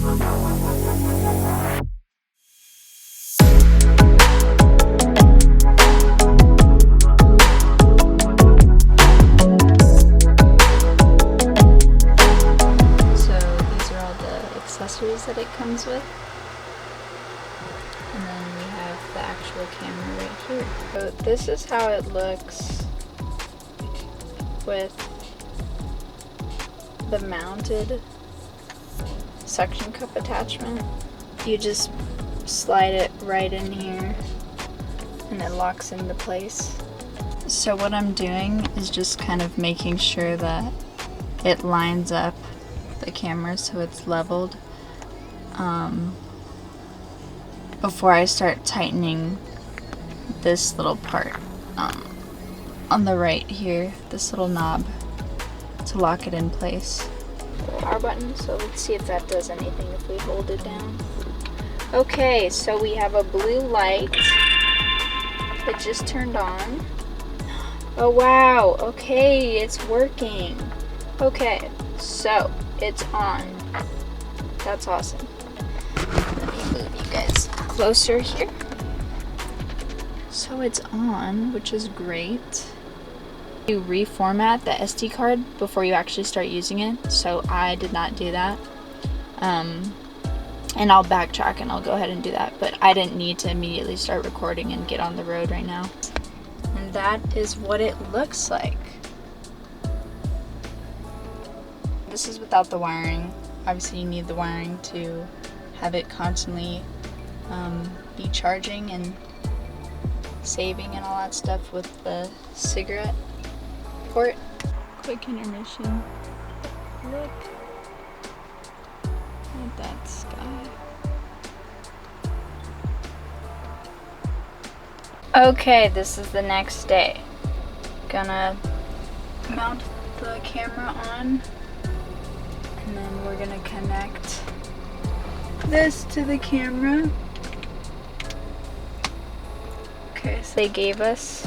Accessories that it comes with, and then we have the actual camera right here. So this is how it looks with the mounted suction cup attachment. You just slide it right in here and it locks into place. So what I'm doing is just kind of making sure that it lines up the camera so it's leveled before I start tightening this little part on the right here, this little knob to lock it in place. Power button, so let's see if that does anything if we hold it down. Okay, so we have a blue light that just turned on. Oh wow, okay, it's working. Okay, so it's on. That's awesome. Let me move you guys closer here. So it's on, which is great. You reformat the SD card before you actually start using it, so I did not do that. And I'll backtrack and I'll go ahead and do that, but I didn't need to immediately start recording and get on the road right now. And that is what it looks like. This is without the wiring. Obviously you need the wiring to have it constantly be charging and saving and all that stuff with the cigarette port. Quick intermission. Look at that sky. Okay, this is the next day. Gonna mount the camera on, and then we're gonna connect this to the camera. Okay, so they gave us,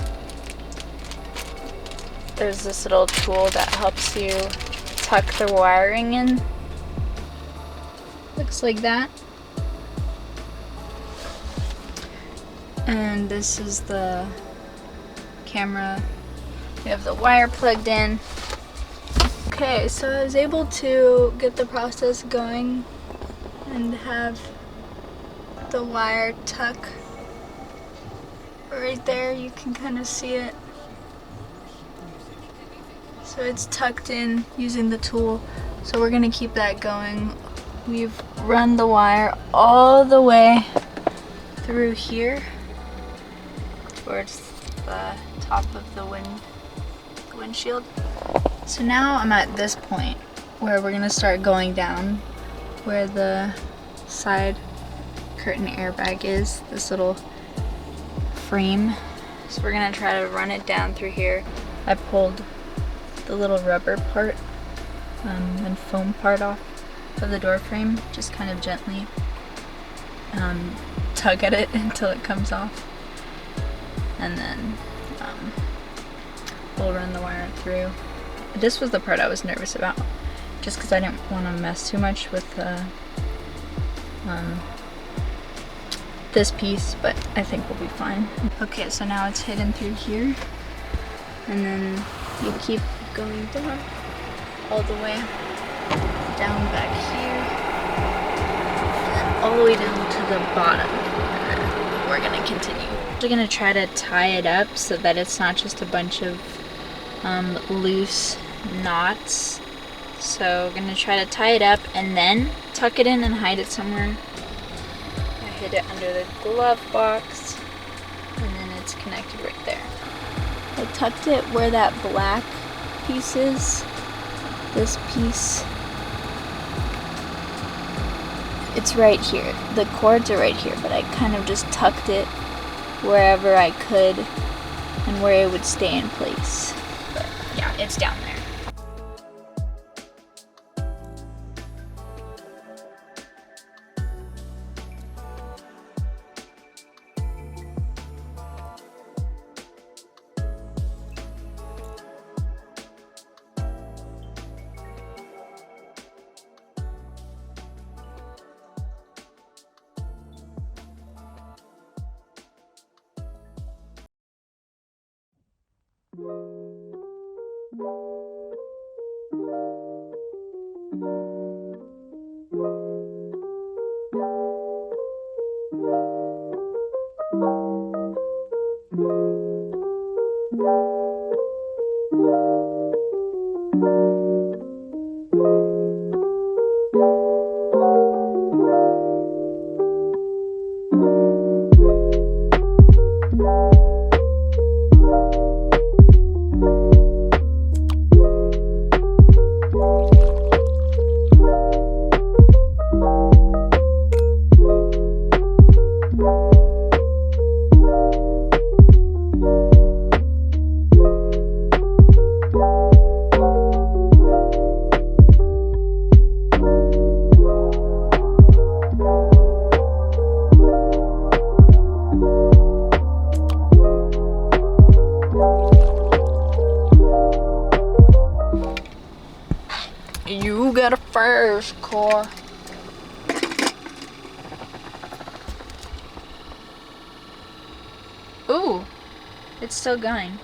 there's this little tool that helps you tuck the wiring in. Looks like that. And this is the camera. We have the wire plugged in. Okay, so I was able to get the process going and have the wire tuck right there. You can kind of see it. So it's tucked in using the tool. So we're gonna keep that going. We've run the wire all the way through here towards the top of the windshield. So now I'm at this point where we're gonna start going down where the side curtain airbag is, this little frame. So we're gonna try to run it down through here. I pulled the little rubber part and foam part off of the door frame, just kind of gently tug at it until it comes off, and then we'll run the wire through. This was the part I was nervous about, just because I didn't want to mess too much with this piece, but I think we'll be fine. Okay, so now it's hidden through here, and then you keep going down all the way down back here, and all the way down to the bottom, and then we're gonna continue. We're gonna try to tie it up so that it's not just a bunch of loose knots. So we're gonna try to tie it up and then tuck it in and hide it somewhere. I hid it under the glove box, and then it's connected right there. I tucked it where that black piece is. This piece, it's right here. The cords are right here, but I kind of just tucked it wherever I could and where it would stay in place. But yeah, it's down there. You got a first car. Ooh, it's still going.